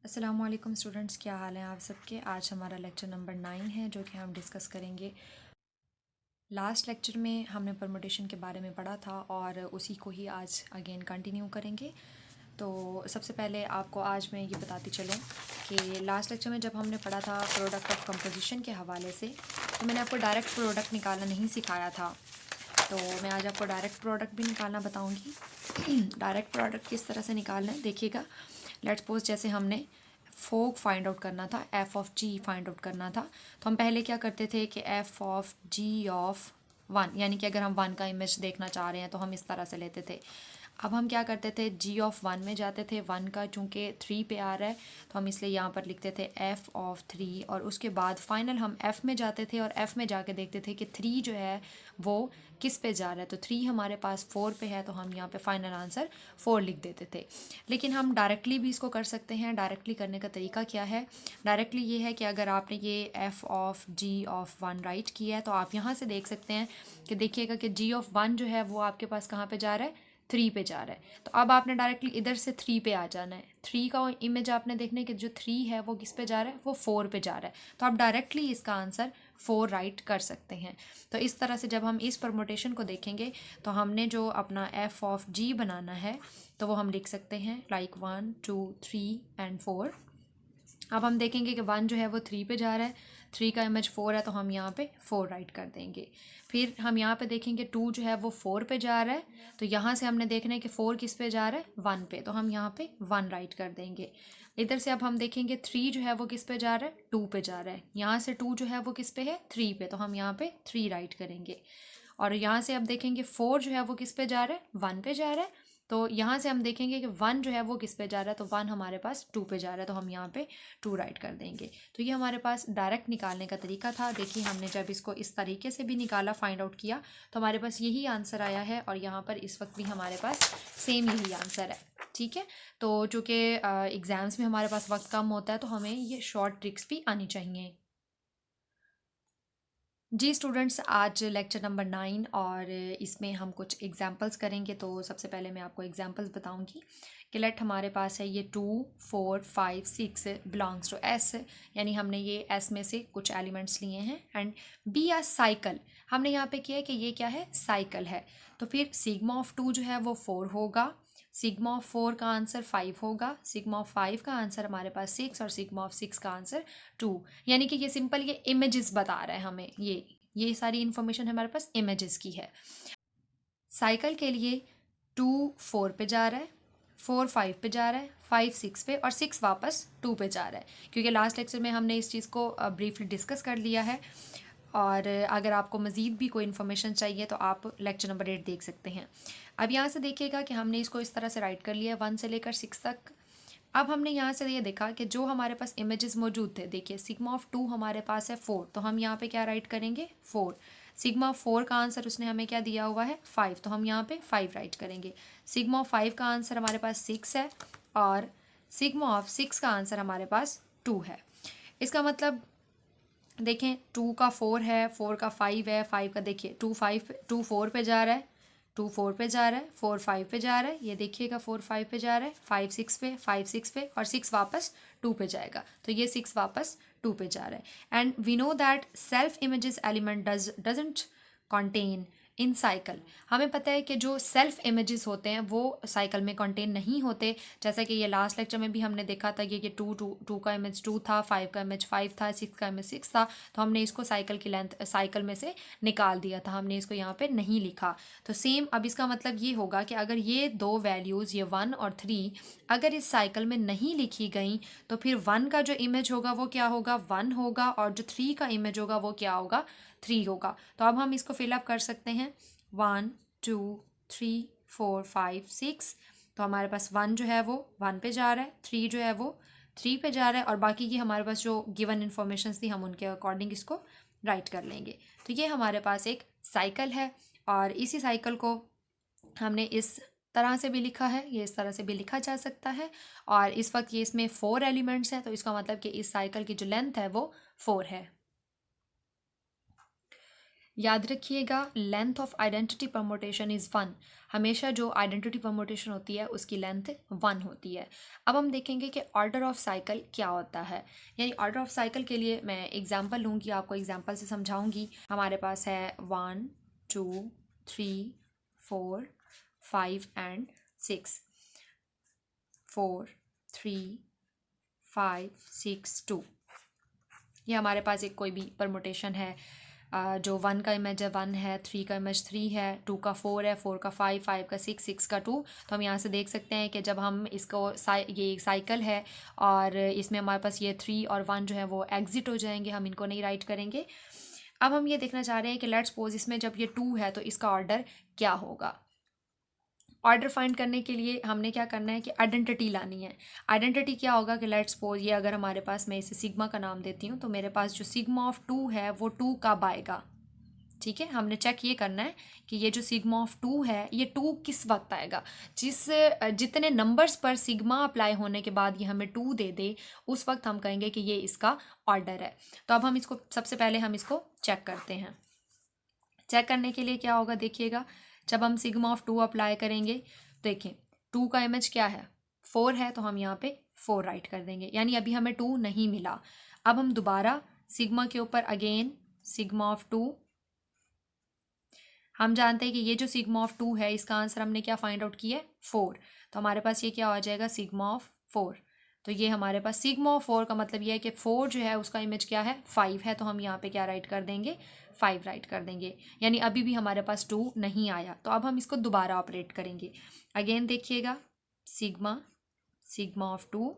अस्सलाम वालेकुम स्टूडेंट्स, क्या हाल है आप सबके। आज हमारा लेक्चर नंबर 9 है जो कि हम डिस्कस करेंगे। लास्ट लेक्चर में हमने परमुटेशन के बारे में पढ़ा था और उसी को ही आज अगेन कंटिन्यू करेंगे। तो सबसे पहले आपको आज मैं ये बताती चलूँ कि लास्ट लेक्चर में जब हमने पढ़ा था प्रोडक्ट ऑफ कंपोजिशन के हवाले से, तो मैंने आपको डायरेक्ट प्रोडक्ट निकालना नहीं सिखाया था। तो मैं आज आपको डायरेक्ट प्रोडक्ट भी निकालना बताऊँगी। डायरेक्ट प्रोडक्ट किस तरह से निकालना है देखिएगा। लेट्स सपोज जैसे हमने फोक फाइंड आउट करना था, F of G find out करना था, तो हम पहले क्या करते थे कि F of G of one, यानी कि अगर हम वन का इमेज देखना चाह रहे हैं तो हम इस तरह से लेते थे। अब हम क्या करते थे, जी ऑफ वन में जाते थे। वन का चूँकि थ्री पे आ रहा है तो हम इसलिए यहाँ पर लिखते थे एफ ऑफ थ्री, और उसके बाद फाइनल हम एफ़ में जाते थे और एफ़ में जाके देखते थे कि थ्री जो है वो किस पे जा रहा है। तो थ्री हमारे पास फोर पे है तो हम यहाँ पे फाइनल आंसर फोर लिख देते थे। लेकिन हम डायरेक्टली भी इसको कर सकते हैं। डायरेक्टली करने का तरीका क्या है? डायरेक्टली ये है कि अगर आपने ये F of G of one write किया है तो आप यहाँ से देख सकते हैं कि देखिएगा कि जी ऑफ वन जो है वो आपके पास कहाँ पे जा रहा है, थ्री पे जा रहा है। तो अब आपने डायरेक्टली इधर से थ्री पे आ जाना है। थ्री का इमेज आपने देखने कि जो थ्री है वो किस पे जा रहा है, वो फोर पे जा रहा है। तो आप डायरेक्टली इसका आंसर फोर राइट कर सकते हैं। तो इस तरह से जब हम इस परमुटेशन को देखेंगे तो हमने जो अपना एफ ऑफ जी बनाना है तो वो हम लिख सकते हैं लाइक 1 2 3 एंड 4। अब हम देखेंगे कि वन जो है वो थ्री पे जा रहा है, थ्री का इमेज फोर है तो हम यहाँ पे फोर राइट कर देंगे। फिर हम यहाँ पे देखेंगे टू जो है वो फोर पे जा रहा है, तो यहाँ से हमने देखना है कि फोर किस पे जा रहा है, वन पे, तो हम यहाँ पे वन राइट कर देंगे। इधर से अब हम देखेंगे थ्री जो है वो किस पे जा रहा है, टू पे जा रहा है। यहाँ से टू जो है वो किस पे है, थ्री पे, तो हम यहाँ पे थ्री राइट करेंगे। और यहाँ से अब देखेंगे फोर जो है वो किस पे जा रहा है, वन पे जा रहा है। तो यहाँ से हम देखेंगे कि वन जो है वो किस पे जा रहा है, तो वन हमारे पास टू पे जा रहा है, तो हम यहाँ पे टू राइट कर देंगे। तो ये हमारे पास डायरेक्ट निकालने का तरीका था। देखिए हमने जब इसको इस तरीके से भी निकाला, फाइंड आउट किया, तो हमारे पास यही आंसर आया है। और यहाँ पर इस वक्त भी हमारे पास सेम यही आंसर है। ठीक है, तो चूँकि एग्ज़ाम्स में हमारे पास वक्त कम होता है तो हमें ये शॉर्ट ट्रिक्स भी आनी चाहिए। जी स्टूडेंट्स, आज लेक्चर नंबर 9 और इसमें हम कुछ एग्जांपल्स करेंगे। तो सबसे पहले मैं आपको एग्जांपल्स बताऊंगी कि लेट हमारे पास है ये 2 4 5 6 बिलोंग्स टू एस, यानी हमने ये एस में से कुछ एलिमेंट्स लिए हैं। एंड बी आ साइकिल, हमने यहाँ पे किया है कि ये क्या है, साइकिल है। तो फिर सिग्मा ऑफ 2 जो है वो 4 होगा, सिग्मा ऑफ 4 का आंसर 5 होगा, सिग्मा ऑफ 5 का आंसर हमारे पास 6 और सिग्मा ऑफ 6 का आंसर 2। यानी कि ये सिंपल ये इमेजेस बता रहा है हमें, ये सारी इन्फॉर्मेशन हमारे पास इमेजेस की है। साइकिल के लिए 2 4 पे जा रहा है, 4 5 पे जा रहा है, 5 6 पे, और 6 वापस 2 पे जा रहा है। क्योंकि लास्ट लेक्चर में हमने इस चीज़ को ब्रीफली डिस्कस कर लिया है। और अगर आपको मज़ीद भी कोई इन्फॉर्मेशन चाहिए तो आप लेक्चर नंबर 8 देख सकते हैं। अब यहाँ से देखिएगा कि हमने इसको इस तरह से राइट कर लिया है 1 से लेकर 6 तक। अब हमने यहाँ से ये देखा कि जो हमारे पास इमेजेस मौजूद थे, देखिए सिग्मा ऑफ 2 हमारे पास है 4, तो हम यहाँ पे क्या राइट करेंगे, 4। सिग्मा ऑफ 4 का आंसर उसने हमें क्या दिया हुआ है, 5, तो हम यहाँ पे 5 राइट करेंगे। सिग्मा ऑफ 5 का आंसर हमारे पास 6 है, और सिग्मा ऑफ 6 का आंसर हमारे पास 2 है। इसका मतलब देखें 2 का 4 है, 4 का 5 है, 5 का देखिए 2 4 पे जा रहा है, 2 4 पे जा रहा है, 4 5 पे जा रहा है, ये देखिएगा 4 5 पे जा रहा है, 5 6 पे, 5 6 पे, और 6 वापस 2 पे जाएगा, तो ये 6 वापस 2 पे जा रहा है। And we know that self images element doesn't contain in cycle. हमें पता है कि जो सेल्फ इमेजेस होते हैं वो साइकिल में कंटेन नहीं होते। जैसा कि ये लास्ट लेक्चर में भी हमने देखा था, ये टू का इमेज 2 था, 5 का इमेज 5 था, 6 का इमेज 6 था, तो हमने इसको साइकिल की लेंथ साइकिल में से निकाल दिया था, हमने इसको यहाँ पे नहीं लिखा। तो सेम अब इसका मतलब ये होगा कि अगर ये दो वैल्यूज़, ये 1 और 3, अगर इस साइकिल में नहीं लिखी गई तो फिर 1 का जो इमेज होगा वो क्या होगा, 1 होगा, और जो 3 का इमेज होगा वो क्या होगा, 3 होगा। तो अब हम इसको फिलअप कर सकते हैं, 1 2 3 4 5 6। तो हमारे पास 1 जो है वो 1 पे जा रहा है, 3 जो है वो 3 पे जा रहा है, और बाकी की हमारे पास जो गिवन इन्फॉर्मेशन थी हम उनके अकॉर्डिंग इसको राइट कर लेंगे। तो ये हमारे पास एक साइकिल है, और इसी साइकिल को हमने इस तरह से भी लिखा है, ये इस तरह से भी लिखा जा सकता है। और इस वक्त ये इसमें 4 एलिमेंट्स हैं, तो इसका मतलब कि इस साइकिल की जो लेंथ है वो 4 है। याद रखिएगा, length of identity permutation is 1। हमेशा जो आइडेंटिटी परमुटेशन होती है उसकी लेंथ 1 होती है। अब हम देखेंगे कि ऑर्डर ऑफ साइकिल क्या होता है। यानी ऑर्डर ऑफ साइकिल के लिए मैं एग्जांपल लूँगी, आपको एग्जांपल से समझाऊंगी। हमारे पास है 1 2 3 4 5 एंड 6। 4 3 5 6 2। ये हमारे पास एक कोई भी परमुटेशन है। जो 1 का इमेज है 1 है, 3 का इमेज 3 है, 2 का 4 है, 4 का 5, 5 का 6, 6 का 2। तो हम यहाँ से देख सकते हैं कि जब हम इसको ये एक साइकिल है और इसमें हमारे पास ये 3 और 1 जो है वो एग्जिट हो जाएंगे, हम इनको नहीं राइट करेंगे। अब हम ये देखना चाह रहे हैं कि लेट्स सपोज इसमें जब ये 2 है तो इसका ऑर्डर क्या होगा। ऑर्डर फाइंड करने के लिए हमने क्या करना है कि आइडेंटिटी लानी है। आइडेंटिटी क्या होगा कि लेट्स सपोज ये अगर हमारे पास, मैं इसे सिग्मा का नाम देती हूँ, तो मेरे पास जो सिग्मा ऑफ 2 है वो 2 कब आएगा। ठीक है, हमने चेक ये करना है कि ये जो सिग्मा ऑफ 2 है ये 2 किस वक्त आएगा। जितने नंबर्स पर सिग्मा अप्लाई होने के बाद ये हमें 2 दे दे, उस वक्त हम कहेंगे कि ये इसका ऑर्डर है। तो अब हम इसको सबसे पहले हम इसको चेक करते हैं। चेक करने के लिए क्या होगा, देखिएगा, जब हम सिग्मा ऑफ 2 अप्लाई करेंगे, देखें 2 का इमेज क्या है 4 है, तो हम यहाँ पे 4 राइट कर देंगे, यानी अभी हमें 2 नहीं मिला। अब हम दोबारा सिग्मा के ऊपर अगेन सिग्मा ऑफ 2, हम जानते हैं कि ये जो सिग्मा ऑफ 2 है इसका आंसर हमने क्या फाइंड आउट किया है 4। तो हमारे पास ये क्या हो जाएगा सिग्मा ऑफ 4। तो ये हमारे पास सिग्मा ऑफ 4 का मतलब ये है कि 4 जो है उसका इमेज क्या है 5 है, तो हम यहाँ पे क्या राइट कर देंगे 5 राइट कर देंगे। यानी अभी भी हमारे पास 2 नहीं आया, तो अब हम इसको दोबारा ऑपरेट करेंगे। अगेन देखिएगा सिग्मा सिग्मा ऑफ 2।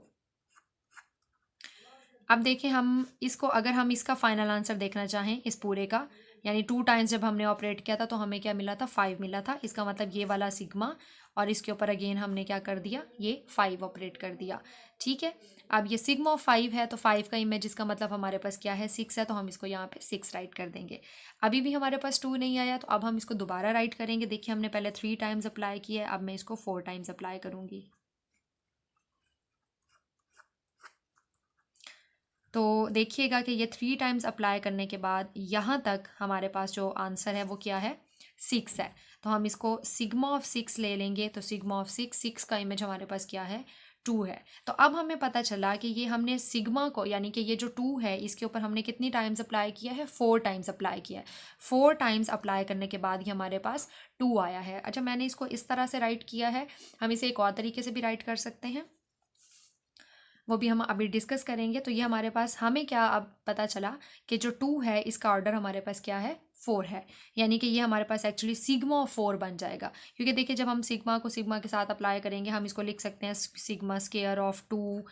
अब देखें हम इसको, अगर हम इसका फाइनल आंसर देखना चाहें इस पूरे का, यानी 2 टाइम्स जब हमने ऑपरेट किया था तो हमें क्या मिला था 5 मिला था। इसका मतलब ये वाला सिग्मा और इसके ऊपर अगेन हमने क्या कर दिया ये 5 ऑपरेट कर दिया। ठीक है, अब ये सिग्मा ऑफ 5 है तो 5 का इमेज इसका मतलब हमारे पास क्या है 6 है, तो हम इसको यहाँ पे 6 राइट कर देंगे। अभी भी हमारे पास 2 नहीं आया, तो अब हम इसको दोबारा राइट करेंगे। देखिए हमने पहले 3 टाइम्स अप्लाई किया है, अब मैं इसको 4 टाइम्स अप्लाई करूँगी। तो देखिएगा कि ये 3 टाइम्स अप्लाई करने के बाद यहाँ तक हमारे पास जो आंसर है वो क्या है 6 है। तो हम इसको सिग्मा ऑफ 6 ले लेंगे, तो सिग्मा ऑफ 6 का इमेज हमारे पास क्या है 2 है। तो अब हमें पता चला कि ये हमने सिग्मा को, यानी कि ये जो 2 है इसके ऊपर हमने कितनी टाइम्स अप्लाई किया है 4 टाइम्स अप्लाई किया है। 4 टाइम्स अप्लाई करने के बाद ही हमारे पास 2 आया है। अच्छा, मैंने इसको इस तरह से राइट किया है, हम इसे एक और तरीके से भी राइट कर सकते हैं, वो भी हम अभी डिस्कस करेंगे। तो ये हमारे पास हमें क्या अब पता चला कि जो 2 है इसका ऑर्डर हमारे पास क्या है 4 है, यानी कि ये हमारे पास एक्चुअली सिग्मा ऑफ 4 बन जाएगा। क्योंकि देखिए जब हम सिग्मा को सिग्मा के साथ अप्लाई करेंगे, हम इसको लिख सकते हैं sigma square of 2,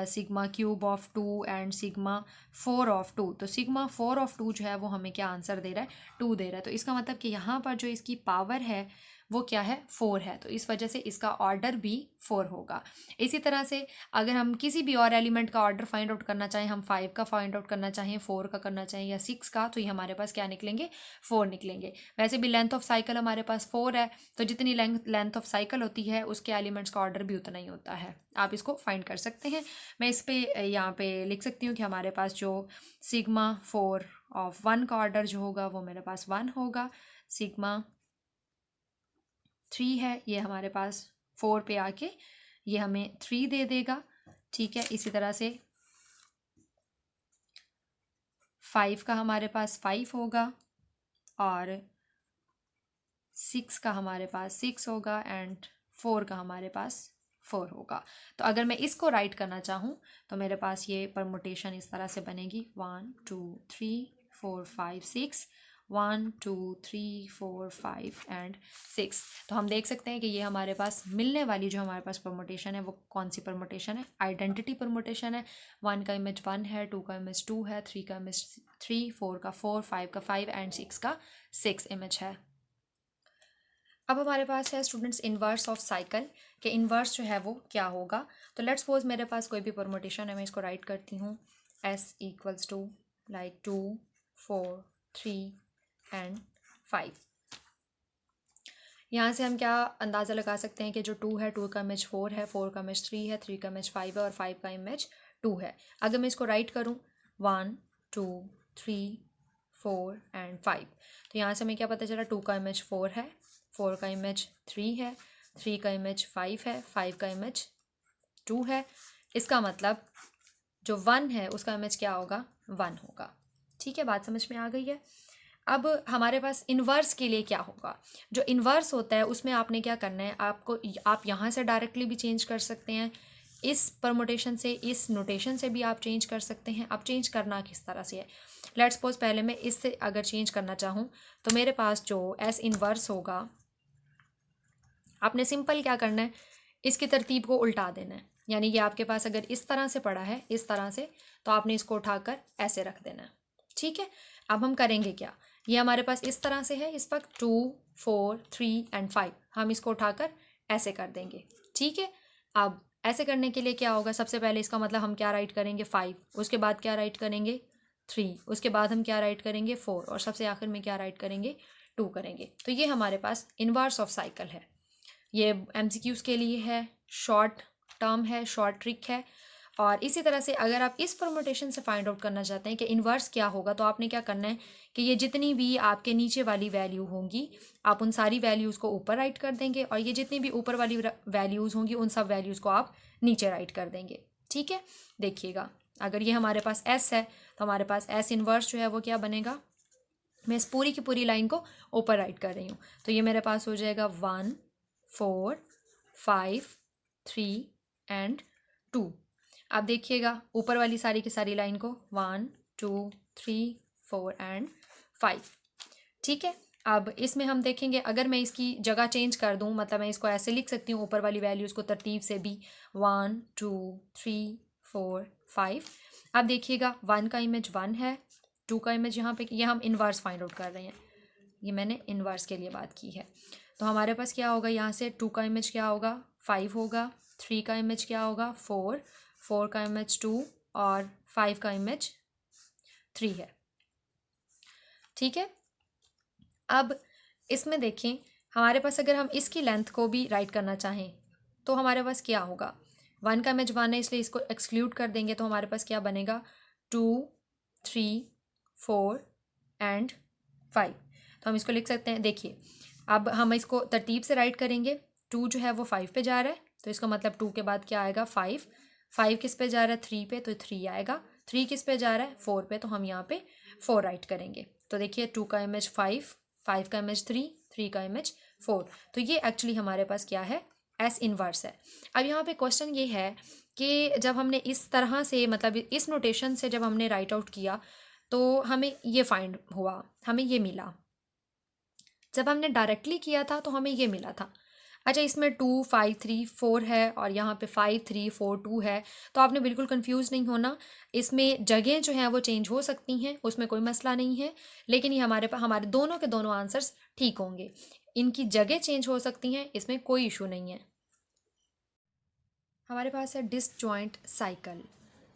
sigma cube of 2 and sigma 4 of 2। तो सिग्मा 4 ऑफ 2 जो है वो हमें क्या आंसर दे रहा है 2 दे रहा है। तो इसका मतलब कि यहाँ पर जो इसकी पावर है वो क्या है 4 है, तो इस वजह से इसका ऑर्डर भी 4 होगा। इसी तरह से अगर हम किसी भी और एलिमेंट का ऑर्डर फाइंड आउट करना चाहें, हम 5 का फाइंड आउट करना चाहें, 4 का करना चाहें या 6 का, तो ये हमारे पास क्या निकलेंगे 4 निकलेंगे। वैसे भी लेंथ ऑफ साइकिल हमारे पास 4 है, तो जितनी लेंथ ऑफ साइकिल होती है उसके एलिमेंट्स का ऑर्डर भी उतना ही होता है। आप इसको फाइंड कर सकते हैं। मैं इस पे यहाँ पे लिख सकती हूँ कि हमारे पास जो सिग्मा 4 ऑफ 1 का ऑर्डर जो होगा वो मेरे पास 1 होगा। सिग्मा 3 है ये हमारे पास 4 पे आके ये हमें 3 दे देगा। ठीक है, इसी तरह से 5 का हमारे पास 5 होगा और 6 का हमारे पास 6 होगा एंड 4 का हमारे पास 4 होगा। तो अगर मैं इसको राइट करना चाहूँ तो मेरे पास ये परमुटेशन इस तरह से बनेगी 1 2 3 4 5 6, 1 2 3 4 5 एंड 6। तो हम देख सकते हैं कि ये हमारे पास मिलने वाली जो हमारे पास परमुटेशन है वो कौन सी परमुटेशन है, आइडेंटिटी परमुटेशन है। 1 का इमेज 1 है, 2 का इमेज 2 है, 3 का इमेज 3, 4 का 4, 5 का 5 एंड 6 का 6 इमेज है। अब हमारे पास है स्टूडेंट्स इन्वर्स ऑफ साइकिल, के इन्वर्स जो है वो क्या होगा। तो लेट्स सपोज मेरे पास कोई भी परमुटेशन है, मैं इसको राइट करती हूँ S equals to like 2 4 3 and 5। यहाँ से हम क्या अंदाज़ा लगा सकते हैं कि जो 2 है 2 का इमेज 4 है, 4 का इमेज 3 है, 3 का इमेज 5 है और 5 का इमेज 2 है। अगर मैं इसको राइट करूँ 1 2 3 4 एंड 5। तो यहाँ से हमें क्या पता चला, 2 का इमेज 4 है, 4 का इमेज 3 है, 3 का इमेज 5 है, 5 का इमेज 2 है। इसका मतलब जो 1 है उसका इमेज क्या होगा, 1 होगा। ठीक है, बात समझ में आ गई है। अब हमारे पास इन्वर्स के लिए क्या होगा, जो इन्वर्स होता है उसमें आपने क्या करना है, आपको आप यहाँ से डायरेक्टली भी चेंज कर सकते हैं, इस परमुटेशन से, इस नोटेशन से भी आप चेंज कर सकते हैं। अब चेंज करना किस तरह से है, लेट्स सपोज पहले मैं इससे अगर चेंज करना चाहूँ तो मेरे पास जो एस इन्वर्स होगा, आपने सिंपल क्या करना है, इसकी तरतीब को उल्टा देना है। यानी कि आपके पास अगर इस तरह से पड़ा है, इस तरह से, तो आपने इसको उठाकर ऐसे रख देना है। ठीक है, अब हम करेंगे क्या, ये हमारे पास इस तरह से है इस वक्त, 2 4 3 एंड 5, हम इसको उठाकर ऐसे कर देंगे। ठीक है, अब ऐसे करने के लिए क्या होगा, सबसे पहले इसका मतलब हम क्या राइट करेंगे, 5, उसके बाद क्या राइट करेंगे, 3, उसके बाद हम क्या राइट करेंगे, 4, और सबसे आखिर में क्या राइट करेंगे, 2 करेंगे। तो ये हमारे पास इन्वर्स ऑफ साइकिल है। ये एमसीक्यूज़ के लिए है, शॉर्ट टर्म है, शॉर्ट ट्रिक है। और इसी तरह से अगर आप इस परमुटेशन से फाइंड आउट करना चाहते हैं कि इन्वर्स क्या होगा, तो आपने क्या करना है कि ये जितनी भी आपके नीचे वाली वैल्यू होंगी, आप उन सारी वैल्यूज़ को ऊपर राइट कर देंगे, और ये जितनी भी ऊपर वाली वैल्यूज़ होंगी उन सब वैल्यूज़ को आप नीचे राइट कर देंगे। ठीक है, देखिएगा, अगर ये हमारे पास एस है तो हमारे पास एस इन्वर्स जो है वो क्या बनेगा, मैं इस पूरी की पूरी लाइन को ऊपर राइट कर रही हूँ, तो ये मेरे पास हो जाएगा 1 4 5 3 एंड 2। आप देखिएगा ऊपर वाली सारी की सारी लाइन को 1 2 3 4 एंड 5। ठीक है, अब इसमें हम देखेंगे अगर मैं इसकी जगह चेंज कर दूं, मतलब मैं इसको ऐसे लिख सकती हूँ ऊपर वाली वैल्यूज़ को तरतीब से भी, 1 2 3 4 5। अब देखिएगा 1 का इमेज 1 है, 2 का इमेज यहाँ पे, ये हम इन्वर्स फाइंड आउट कर रहे हैं, ये मैंने इन्वर्स के लिए बात की है। तो हमारे पास क्या होगा, यहाँ से 2 का इमेज क्या होगा, 5 होगा, 3 का इमेज क्या होगा, 4, 4 का इमेज 2, और 5 का इमेज 3 है। ठीक है, अब इसमें देखें हमारे पास अगर हम इसकी लेंथ को भी राइट करना चाहें तो हमारे पास क्या होगा, 1 का इमेज 1 है इसलिए इसको एक्सक्लूड कर देंगे, तो हमारे पास क्या बनेगा, 2 3 4 एंड 5। तो हम इसको लिख सकते हैं, देखिए अब हम इसको तरतीब से राइट करेंगे, 2 जो है वो 5 पे जा रहा है, तो इसका मतलब 2 के बाद क्या आएगा, 5, 5 किस पे जा रहा है, 3 पे, तो 3 आएगा, 3 किस पे जा रहा है, 4 पे, तो हम यहाँ पे 4 राइट करेंगे। तो देखिए 2 का इमेज 5, 5 का इमेज 3, 3 का इमेज 4। तो ये एक्चुअली हमारे पास क्या है, एस इन्वर्स है। अब यहाँ पे क्वेश्चन ये है कि जब हमने इस तरह से, मतलब इस नोटेशन से जब हमने राइट आउट किया तो हमें ये फाइंड हुआ, हमें ये मिला। जब हमने डायरेक्टली किया था तो हमें ये मिला था। अच्छा, इसमें 2 5 3 4 है और यहाँ पे 5 3 4 2 है, तो आपने बिल्कुल कंफ्यूज नहीं होना। इसमें जगह जो है वो चेंज हो सकती हैं, उसमें कोई मसला नहीं है, लेकिन ये हमारे दोनों के दोनों आंसर्स ठीक होंगे। इनकी जगह चेंज हो सकती हैं, इसमें कोई इशू नहीं है। हमारे पास है disjoint cycle.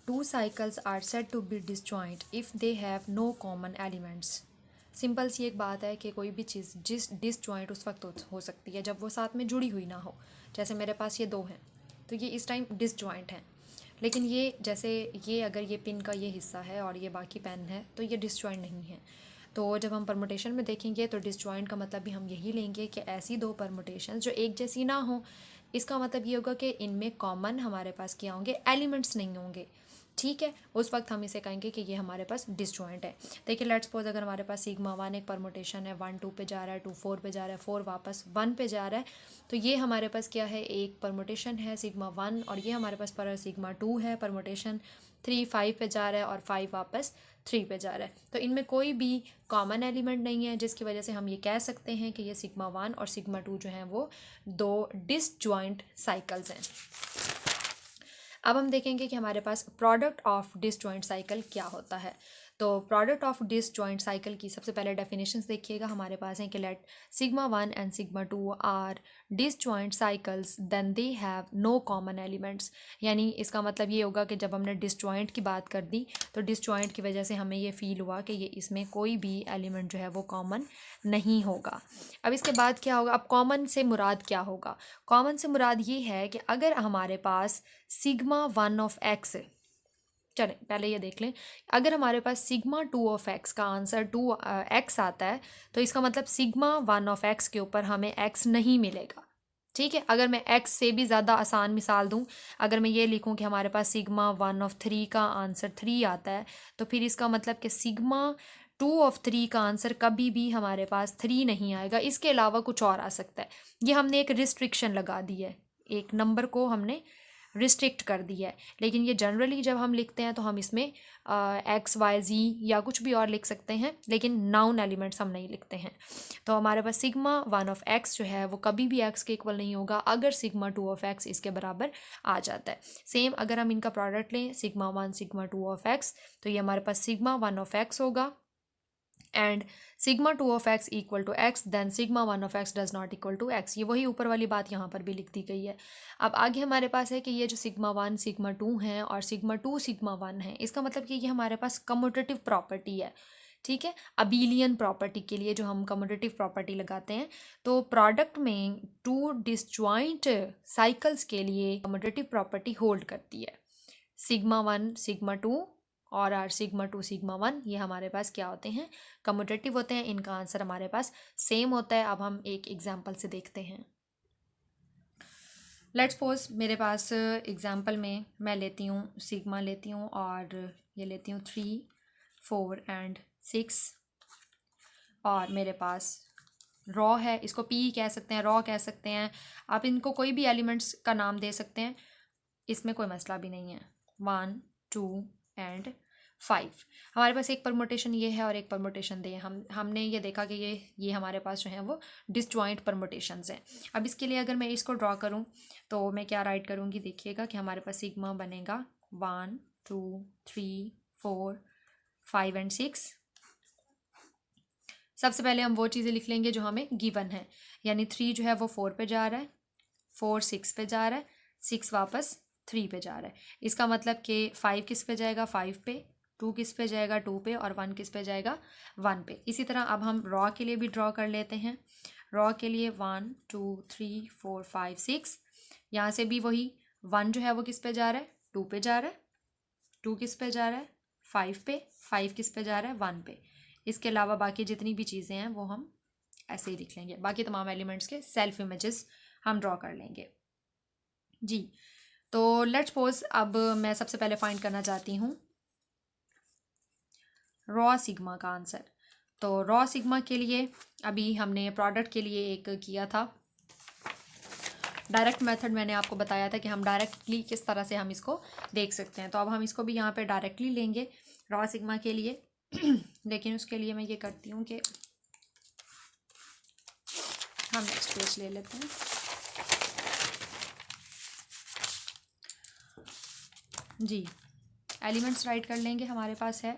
2 cycles are said to be disjoint if they have no common elements. Simple सी एक बात है कि कोई भी चीज़ डिसजॉइंट उस वक्त हो सकती है जब वो साथ में जुड़ी हुई ना हो। जैसे मेरे पास ये 2 हैं तो ये इस टाइम डिसजॉइंट हैं, लेकिन ये जैसे ये अगर ये पिन का ये हिस्सा है और ये बाकी पेन है तो ये डिसजॉइंट नहीं है। तो जब हम परमुटेशन में देखेंगे तो डिसजॉइंट का मतलब भी हम यही लेंगे कि ऐसी 2 परमुटेशन जो एक जैसी ना हो। इसका मतलब ये होगा कि इनमें कॉमन हमारे पास क्या होंगे, एलिमेंट्स नहीं होंगे। ठीक है, उस वक्त हम इसे कहेंगे कि ये हमारे पास डिसजॉइंट है। देखिए लेट्स सपोज अगर हमारे पास सिग्मा 1 एक परमुटेशन है, 1 2 पे जा रहा है, 2 4 पे जा रहा है, 4 वापस 1 पे जा रहा है, तो ये हमारे पास क्या है, एक परमुटेशन है सिग्मा 1, और ये हमारे पास पर सिग्मा 2 है परमुटेशन, 3 5 पे जा रहा है और 5 वापस 3 पे जा रहा है। तो इनमें कोई भी कॉमन एलिमेंट नहीं है, जिसकी वजह से हम ये कह सकते हैं कि ये सिग्मा 1 और सिग्मा 2 जो हैं वो 2 डिसजॉइंट साइकिल्स हैं। अब हम देखेंगे कि हमारे पास प्रोडक्ट ऑफ डिसजॉइंट साइकिल क्या होता है। तो प्रोडक्ट ऑफ डिसजॉइंट साइकिल की सबसे पहले डेफिनेशंस देखिएगा, हमारे पास हैं कि let sigma 1 and sigma 2 are disjoint cycles then they have no common elements. यानी इसका मतलब ये होगा कि जब हमने डिसजॉइंट की बात कर दी तो डिसजॉइंट की वजह से हमें ये फील हुआ कि ये इसमें कोई भी एलिमेंट जो है वो कॉमन नहीं होगा। अब इसके बाद क्या होगा, अब कॉमन से मुराद क्या होगा, कॉमन से मुराद ये है कि अगर हमारे पास सिग्मा 1 ऑफ एक्स चलें पहले ये देख लें, अगर हमारे पास सिग्मा 2 ऑफ एक्स का आंसर 2x आता है तो इसका मतलब सिग्मा 1 ऑफ एक्स के ऊपर हमें x नहीं मिलेगा। ठीक है, अगर मैं x से भी ज़्यादा आसान मिसाल दूं, अगर मैं ये लिखूं कि हमारे पास सिग्मा 1 ऑफ 3 का आंसर 3 आता है, तो फिर इसका मतलब कि सिग्मा 2 ऑफ 3 का आंसर कभी भी हमारे पास 3 नहीं आएगा, इसके अलावा कुछ और आ सकता है। ये हमने एक रिस्ट्रिक्शन लगा दी है, एक नंबर को हमने रिस्ट्रिक्ट कर दिया है। लेकिन ये जनरली जब हम लिखते हैं तो हम इसमें एक्स वाई जी या कुछ भी और लिख सकते हैं, लेकिन नाउन एलिमेंट्स हम नहीं लिखते हैं। तो हमारे पास सिग्मा 1 ऑफ एक्स जो है वो कभी भी एक्स के इक्वल नहीं होगा अगर सिग्मा 2 ऑफ एक्स इसके बराबर आ जाता है। सेम अगर हम इनका प्रोडक्ट लें सिग्मा 1 सिग्मा 2 ऑफ एक्स, तो ये हमारे पास सिग्मा 1 ऑफ एक्स होगा and sigma 2 of x equal to x, then sigma 1 of x does not equal to x. ये वही ऊपर वाली बात यहाँ पर भी लिख दी गई है। अब आगे हमारे पास है कि ये जो सिग्मा 1 सिग्मा 2 हैं और सिग्मा 2 सिग्मा 1 है, इसका मतलब कि ये हमारे पास कम्यूटेटिव प्रॉपर्टी है। ठीक है, अबीलियन प्रॉपर्टी के लिए जो हम कम्यूटेटिव प्रॉपर्टी लगाते हैं, तो प्रोडक्ट में टू डिसजॉइंट साइकिल्स के लिए कम्यूटेटिव प्रॉपर्टी होल्ड करती है। सिग्मा 1 सिग्मा 2 और आर सिग्मा 2 सिग्मा 1 ये हमारे पास क्या होते हैं, कम्यूटेटिव होते हैं। इनका आंसर हमारे पास सेम होता है। अब हम एक एग्जांपल से देखते हैं। लेट्स सपोज मेरे पास एग्जांपल में मैं लेती हूँ सिग्मा लेती हूँ और ये लेती हूँ 3 4 एंड 6 और मेरे पास रॉ है, इसको पी कह सकते हैं, रॉ कह सकते हैं, आप इनको कोई भी एलिमेंट्स का नाम दे सकते हैं, इसमें कोई मसला भी नहीं है। 1 2 एंड 5 हमारे पास एक परमुटेशन ये है और एक परमुटेशन दे। हमने ये देखा कि ये हमारे पास जो है वो डिसजॉइंट परमुटेशंस हैं। अब इसके लिए अगर मैं इसको ड्रॉ करूं तो मैं क्या राइट करूंगी, देखिएगा कि हमारे पास सिग्मा बनेगा 1 2 3 4 5 एंड 6। सबसे पहले हम वो चीज़ें लिख लेंगे जो हमें गिवन है, यानी 3 जो है वो 4 पे जा रहा है, 4 6 पे जा रहा है, 6 वापस 3 पे जा रहा है। इसका मतलब कि 5 किस पे जाएगा, 5 पे, 2 किस पे जाएगा, 2 पे, और 1 किस पे जाएगा, 1 पे। इसी तरह अब हम रॉ के लिए भी ड्रॉ कर लेते हैं। रॉ के लिए 1 2 3 4 5 6, यहाँ से भी वही 1 जो है वो किस पे जा रहा है, 2 पे जा रहा है, 2 किस पे जा रहा है, 5 पे, 5 किस पे जा रहा है, 1 पे। इसके अलावा बाकी जितनी भी चीज़ें हैं वो हम ऐसे ही लिख लेंगे। बाकी तमाम एलिमेंट्स के सेल्फ इमेजेस हम ड्रॉ कर लेंगे जी। तो लेट्स सपोज अब मैं सबसे पहले फाइंड करना चाहती हूँ रॉ सिग्मा का आंसर। तो रॉ सिग्मा के लिए अभी हमने प्रोडक्ट के लिए एक किया था डायरेक्ट मेथड, मैंने आपको बताया था कि हम डायरेक्टली किस तरह से हम इसको देख सकते हैं। तो अब हम इसको भी यहाँ पे डायरेक्टली लेंगे रॉ सिग्मा के लिए। लेकिन उसके लिए मैं ये करती हूँ कि हम नेक्स्ट पेज ले लेते हैं। जी, एलिमेंट्स राइट कर लेंगे। हमारे पास है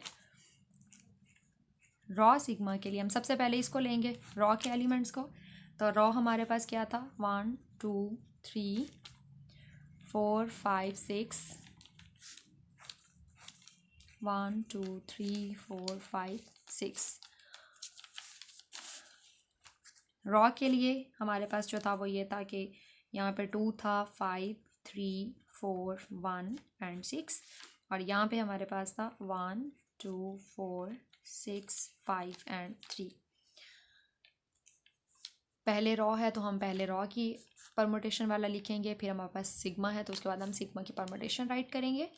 रॉ सिग्मा के लिए हम सबसे पहले इसको लेंगे रॉ के एलिमेंट्स को। तो रॉ हमारे पास क्या था, 1 2 3 4 5 6, 1 2 3 4 5 6। रॉ के लिए हमारे पास जो था वो ये था कि यहाँ पे 2 था, 5 3 4 1 एंड 6, और यहाँ पे हमारे पास था 1 2 4 6 5 एंड 3। पहले रॉ है तो हम पहले रॉ की परमुटेशन वाला लिखेंगे, फिर हमारे पास सिग्मा है तो उसके बाद हम सिग्मा की परमुटेशन राइट करेंगे।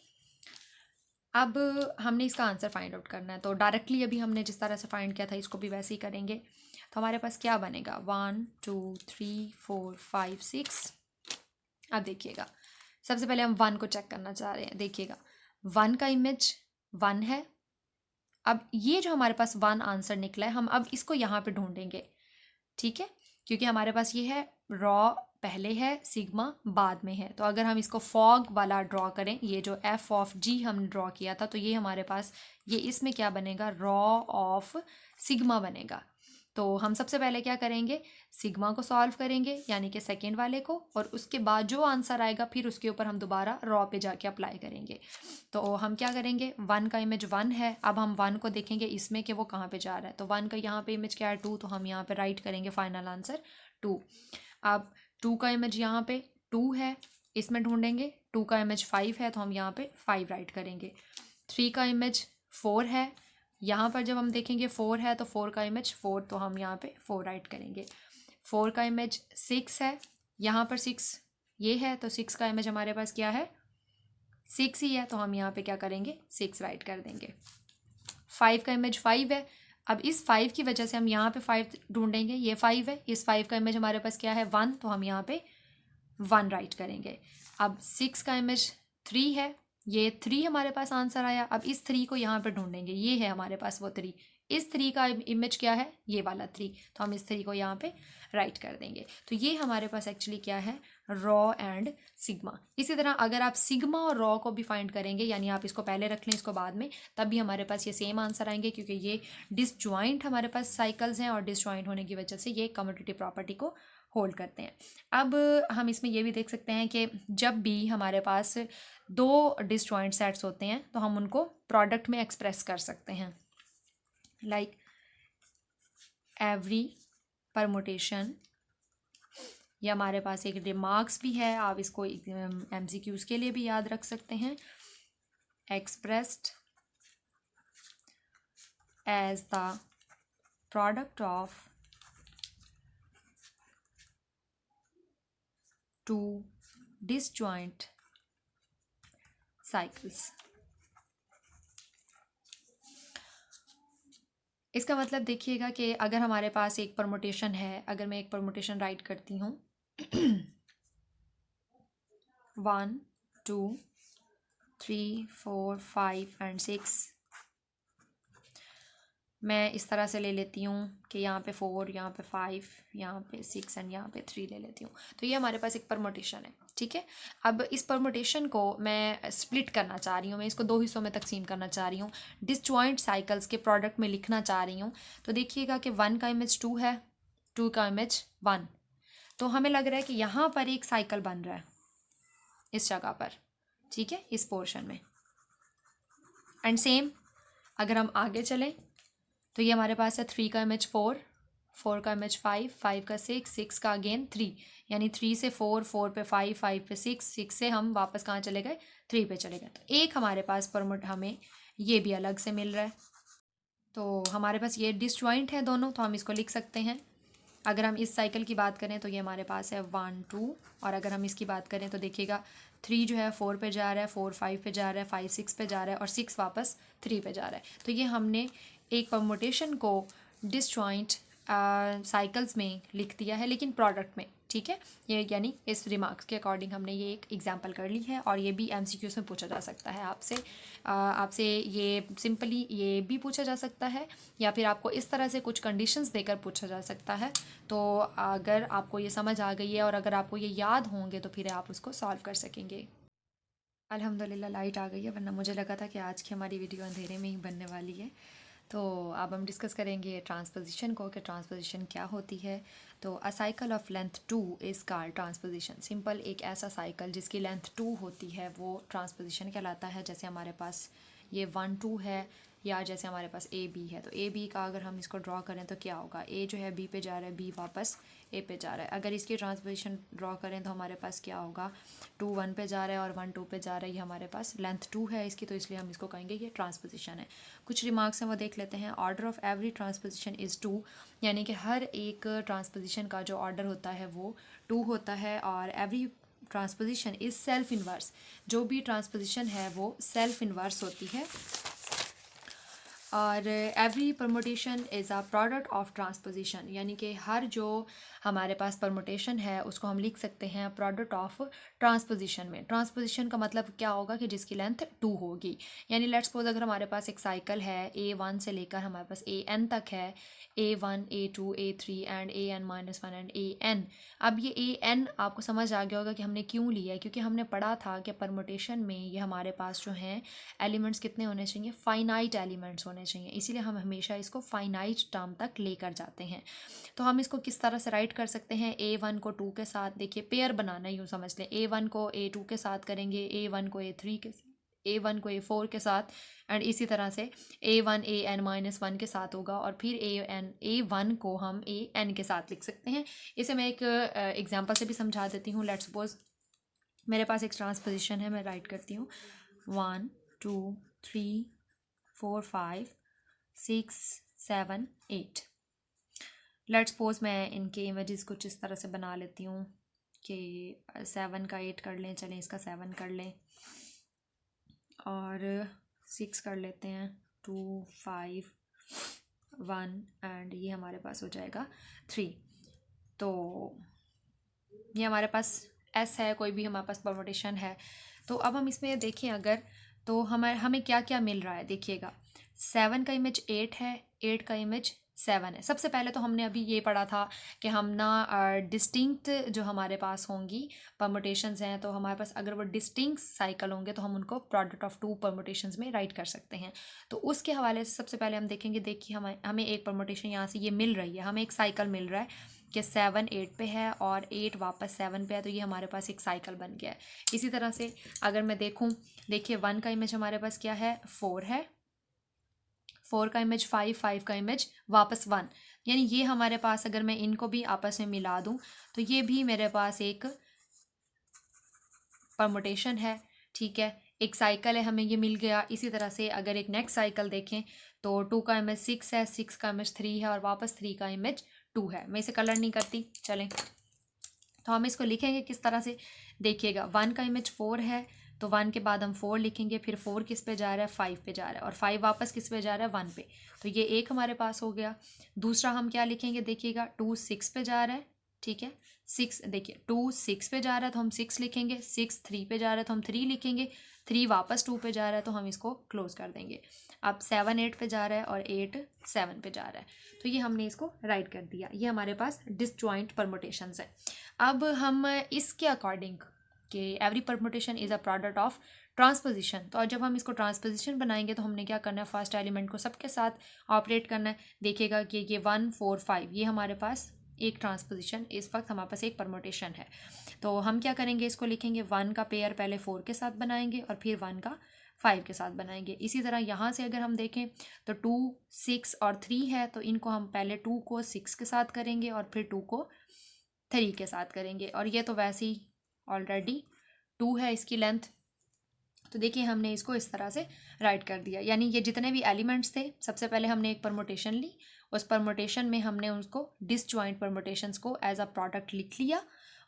अब हमने इसका आंसर फाइंड आउट करना है, तो डायरेक्टली अभी हमने जिस तरह से फाइंड किया था इसको भी वैसे ही करेंगे। तो हमारे पास क्या बनेगा, 1 2 3 4 5 6। अब देखिएगा सबसे पहले हम 1 को चेक करना चाह रहे हैं। देखिएगा 1 का इमेज 1 है। अब ये जो हमारे पास 1 आंसर निकला है, हम अब इसको यहाँ पे ढूंढेंगे, ठीक है, क्योंकि हमारे पास ये है रॉ पहले है, सिग्मा बाद में है। तो अगर हम इसको फॉग वाला ड्रॉ करें, ये जो एफ ऑफ जी हमने ड्रॉ किया था, तो ये हमारे पास ये इसमें क्या बनेगा, रॉ ऑफ सिग्मा बनेगा। तो हम सबसे पहले क्या करेंगे, सिग्मा को सॉल्व करेंगे यानी कि सेकेंड वाले को, और उसके बाद जो आंसर आएगा फिर उसके ऊपर हम दोबारा रॉ पे जाके अप्लाई करेंगे। तो हम क्या करेंगे, 1 का इमेज 1 है। अब हम 1 को देखेंगे इसमें कि वो कहाँ पे जा रहा है। तो 1 का यहाँ पे इमेज क्या है, 2, तो हम यहाँ पे राइट करेंगे फाइनल आंसर 2। अब 2 का इमेज यहाँ पे 2 है, इसमें ढूंढेंगे। 2 का इमेज 5 है तो हम यहाँ पे 5 राइट करेंगे। 3 का इमेज 4 है। यहाँ पर जब हम देखेंगे 4 है तो 4 का इमेज 4, तो हम यहाँ पे 4 राइट करेंगे। 4 का इमेज 6 है, यहाँ पर 6 ये है, तो 6 का इमेज हमारे पास क्या है, 6 ही है, तो हम यहाँ पे क्या करेंगे, 6 राइट कर देंगे। 5 का इमेज 5 है। अब इस 5 की वजह से हम यहाँ पे 5 ढूंढेंगे, ये 5 है, इस 5 का इमेज हमारे पास क्या है, 1, तो हम यहाँ पे 1 राइट करेंगे। अब 6 का इमेज 3 है, ये 3 हमारे पास आंसर आया। अब इस 3 को यहाँ पे ढूंढेंगे, ये है हमारे पास वो 3, इस 3 का इमेज क्या है, ये वाला 3, तो हम इस 3 को यहाँ पे राइट कर देंगे। तो ये हमारे पास एक्चुअली क्या है, रॉ एंड सिग्मा। इसी तरह अगर आप सिग्मा और रॉ को भी फाइंड करेंगे, यानी आप इसको पहले रख लें इसको बाद में, तब भी हमारे पास ये सेम आंसर आएंगे, क्योंकि ये डिसजॉइंट हमारे पास साइकिल्स हैं और डिसजॉइंट होने की वजह से ये कम्यूटेटिव प्रॉपर्टी को होल्ड करते हैं। अब हम इसमें ये भी देख सकते हैं कि जब भी हमारे पास 2 डिसजॉइंट सेट्स होते हैं तो हम उनको प्रोडक्ट में एक्सप्रेस कर सकते हैं, लाइक एवरी परमुटेशन। ये हमारे पास एक रिमार्क्स भी है, आप इसको MCQs के लिए भी याद रख सकते हैं। Expressed as the product of 2 disjoint cycles। इसका मतलब देखिएगा कि अगर हमारे पास एक परमुटेशन है, अगर मैं एक परमुटेशन राइट करती हूँ 1 2 3 4 5 एंड 6, मैं इस तरह से ले लेती हूँ कि यहाँ पे 4, यहाँ पे 5, यहाँ पे 6 एंड यहाँ पे 3 ले लेती हूँ, तो ये हमारे पास एक परमुटेशन है, ठीक है। अब इस परमुटेशन को मैं स्प्लिट करना चाह रही हूँ, मैं इसको 2 हिस्सों में तकसीम करना चाह रही हूँ, डिसजॉइंट साइकिल्स के प्रोडक्ट में लिखना चाह रही हूँ। तो देखिएगा कि 1 का इमेज 2 है, 2 का इमेज 1, तो हमें लग रहा है कि यहाँ पर एक साइकिल बन रहा है इस जगह पर, ठीक है, इस पोर्शन में। एंड सेम अगर हम आगे चलें तो ये हमारे पास है 3 का इमेज 4, 4 का इमेज 5, 5 का 6, 6 का अगेन 3, यानी 3 से 4, 4 पे 5, 5 पे 6, 6 से हम वापस कहाँ चले गए, 3 पे चले गए। तो एक हमारे पास परमुट हमें ये भी अलग से मिल रहा है, तो हमारे पास ये डिसजॉइंट है दोनों, तो हम इसको लिख सकते हैं। अगर हम इस साइकिल की बात करें तो ये हमारे पास है 1 2, और अगर हम इसकी बात करें तो देखिएगा 3 जो है 4 पे जा रहा है, 4 5 पे जा रहा है, 5 6 पे जा रहा है और 6 वापस 3 पे जा रहा है। तो ये हमने एक परमुटेशन को डिसजॉइंट साइकिल्स में लिख दिया है, लेकिन प्रोडक्ट में, ठीक है। ये यानी इस रिमार्क्स के अकॉर्डिंग हमने ये एक एग्जांपल कर ली है, और ये भी MCQs में पूछा जा सकता है आपसे ये सिंपली ये भी पूछा जा सकता है, या फिर आपको इस तरह से कुछ कंडीशंस देकर पूछा जा सकता है। तो अगर आपको ये समझ आ गई है और अगर आपको ये याद होंगे तो फिर आप उसको सॉल्व कर सकेंगे। अल्हम्दुलिल्लाह लाइट आ गई है, वरना मुझे लगा था कि आज की हमारी वीडियो अंधेरे में ही बनने वाली है। तो अब हम डिस्कस करेंगे ट्रांसपोजिशन को, कि ट्रांसपोजिशन क्या होती है। तो अ cycle of length 2 is called transposition. Simple एक ऐसा साइकिल जिसकी लेंथ 2 होती है वो ट्रांसपोजिशन कहलाता है। जैसे हमारे पास ये 1 2 है, या जैसे हमारे पास AB है, तो AB का अगर हम इसको ड्रॉ करें तो क्या होगा, A जो है B पे जा रहा है, B वापस A पे जा रहा है। अगर इसकी ट्रांसपोजिशन ड्रॉ करें तो हमारे पास क्या होगा, 2 1 पे जा रहा है और 1 2 पे जा रहा है, ये हमारे पास लेंथ 2 है इसकी, तो इसलिए हम इसको कहेंगे ये ट्रांसपोजिशन है। कुछ रिमार्क्स हैं वो देख लेते हैं। Order of every transposition is 2, यानी कि हर एक ट्रांसपोजिशन का जो ऑर्डर होता है वो 2 होता है। और every transposition is self inverse, जो भी ट्रांसपोजिशन है वो सेल्फ इन्वर्स होती है। और every permutation is a product of transposition, यानी कि हर जो हमारे पास परमुटेशन है उसको हम लिख सकते हैं प्रोडक्ट ऑफ ट्रांसपोजिशन में। ट्रांसपोजिशन का मतलब क्या होगा कि जिसकी लेंथ 2 होगी। यानी लेट्स सपोज अगर हमारे पास एक साइकिल है A1 से लेकर हमारे पास AN तक है, A1 A2 A3 and AN-1 and AN। अब ये AN आपको समझ आ गया होगा कि हमने क्यों लिया है, क्योंकि हमने पढ़ा था कि परमुटेशन में ये हमारे पास जो हैं एलिमेंट्स कितने होने चाहिए, फाइनाइट एलिमेंट्स होने चाहिए, इसीलिए हम हमेशा इसको फाइनाइट टर्म तक लेकर जाते हैं। तो हम इसको किस तरह से राइट कर सकते हैं, A1 को 2 के साथ, देखिए पेयर बनाना यूँ समझ लें, A1 को A2 के साथ करेंगे, A1 को A3 के A1 को A4 के साथ, एंड इसी तरह से A1 AN-1 के साथ होगा, और फिर A1 को हम AN के साथ लिख सकते हैं। इसे मैं एक एग्जांपल से भी समझा देती हूँ। लेट्स सपोज मेरे पास एक ट्रांसपोजिशन है, मैं राइट करती हूँ 1 2 3 4 5 6 7 8। लेट्स सपोज मैं इनके इमेजेस कुछ इस तरह से बना लेती हूँ कि 7 का 8 कर लें, चलें इसका 7 कर लें, और 6 कर लेते हैं, 2 5 1 एंड ये हमारे पास हो जाएगा 3। तो ये हमारे पास एस है, कोई भी हमारे पास परमुटेशन है। तो अब हम इसमें देखें अगर, तो हमें क्या क्या मिल रहा है देखिएगा। 7 का इमेज 8 है, 8 का इमेज 7 है। सबसे पहले तो हमने अभी ये पढ़ा था कि हम ना डिस्टिंक्ट जो हमारे पास होंगी परमुटेशंस हैं, तो हमारे पास अगर वो डिस्टिंक्ट साइकिल होंगे तो हम उनको प्रोडक्ट ऑफ टू परमुटेशंस में राइट कर सकते हैं। तो उसके हवाले से सबसे पहले हम देखेंगे, देखिए हमें एक परमुटेशन यहाँ से ये मिल रही है, हमें एक साइकिल मिल रहा है कि 7 8 पे है और 8 वापस 7 पे है, तो ये हमारे पास एक साइकिल बन गया है। इसी तरह से अगर मैं देखूं, देखिए 1 का इमेज हमारे पास क्या है, 4 है, 4 का इमेज 5, 5 का इमेज वापस 1, यानी ये हमारे पास अगर मैं इनको भी आपस में मिला दूं तो ये भी मेरे पास एक परमुटेशन है। ठीक है, एक साइकिल है, हमें ये मिल गया। इसी तरह से अगर एक नेक्स्ट साइकिल देखें तो 2 का इमेज 6 है, 6 का इमेज 3 है और वापस 3 का इमेज 2 है। मैं इसे कलर नहीं करती, चलें तो हम इसको लिखेंगे किस तरह से, देखिएगा 1 का इमेज 4 है, तो 1 के बाद हम 4 लिखेंगे, फिर 4 किस पे जा रहा है, 5 पे जा रहा है, और 5 वापस किस पे जा रहा है, 1 पे, तो ये एक हमारे पास हो गया। दूसरा हम क्या लिखेंगे, देखिएगा 2 6 पे जा रहा है, ठीक है, 6 देखिए 2 6 पे जा रहा है तो हम 6 लिखेंगे, 6 3 पे जा रहा है तो हम 3 लिखेंगे, 3 वापस 2 पे जा रहा है तो हम इसको क्लोज कर देंगे। अब 7 8 पे जा रहा है और 8 7 पे जा रहा है, तो ये हमने इसको राइट कर दिया। ये हमारे पास डिसजॉइंट परमुटेशंस है। अब हम इसके अकॉर्डिंग कि every permutation is a product of transposition, तो जब हम इसको ट्रांसपोजिशन बनाएंगे तो हमने क्या करना है, फर्स्ट एलिमेंट को सबके साथ ऑपरेट करना है। देखिएगा कि ये 1 4 5 ये हमारे पास एक ट्रांसपोजिशन, इस वक्त हमारे पास एक परमुटेशन है। तो हम क्या करेंगे, इसको लिखेंगे 1 का पेयर पहले 4 के साथ बनाएंगे और फिर 1 का 5 के साथ बनाएंगे। इसी तरह यहाँ से अगर हम देखें तो 2 6 और 3 है, तो इनको हम पहले 2 को 6 के साथ करेंगे और फिर 2 को 3 के साथ करेंगे, और ये तो वैसे ही ऑलरेडी 2 है इसकी लेंथ। तो देखिए हमने इसको इस तरह से राइट कर दिया, यानी ये जितने भी एलिमेंट्स थे, सबसे पहले हमने एक परमुटेशन ली, उस परमुटेशन में हमने उसको डिसजॉइंट परमुटेशंस को एज अ प्रोडक्ट लिख लिया,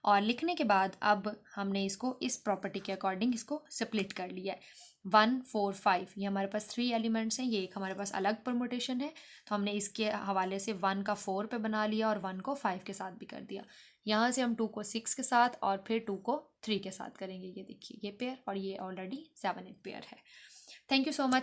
और लिखने के बाद अब हमने इसको इस प्रॉपर्टी के अकॉर्डिंग इसको स्प्लिट कर लिया है। 1 4 5 ये हमारे पास 3 एलिमेंट्स हैं, ये एक हमारे पास अलग परमुटेशन है, तो हमने इसके हवाले से 1 का 4 पे बना लिया और 1 को 5 के साथ भी कर दिया। यहाँ से हम 2 को 6 के साथ और फिर 2 को 3 के साथ करेंगे। ये देखिए ये पेयर, और ये ऑलरेडी 7 8 पेयर है। Thank you so much.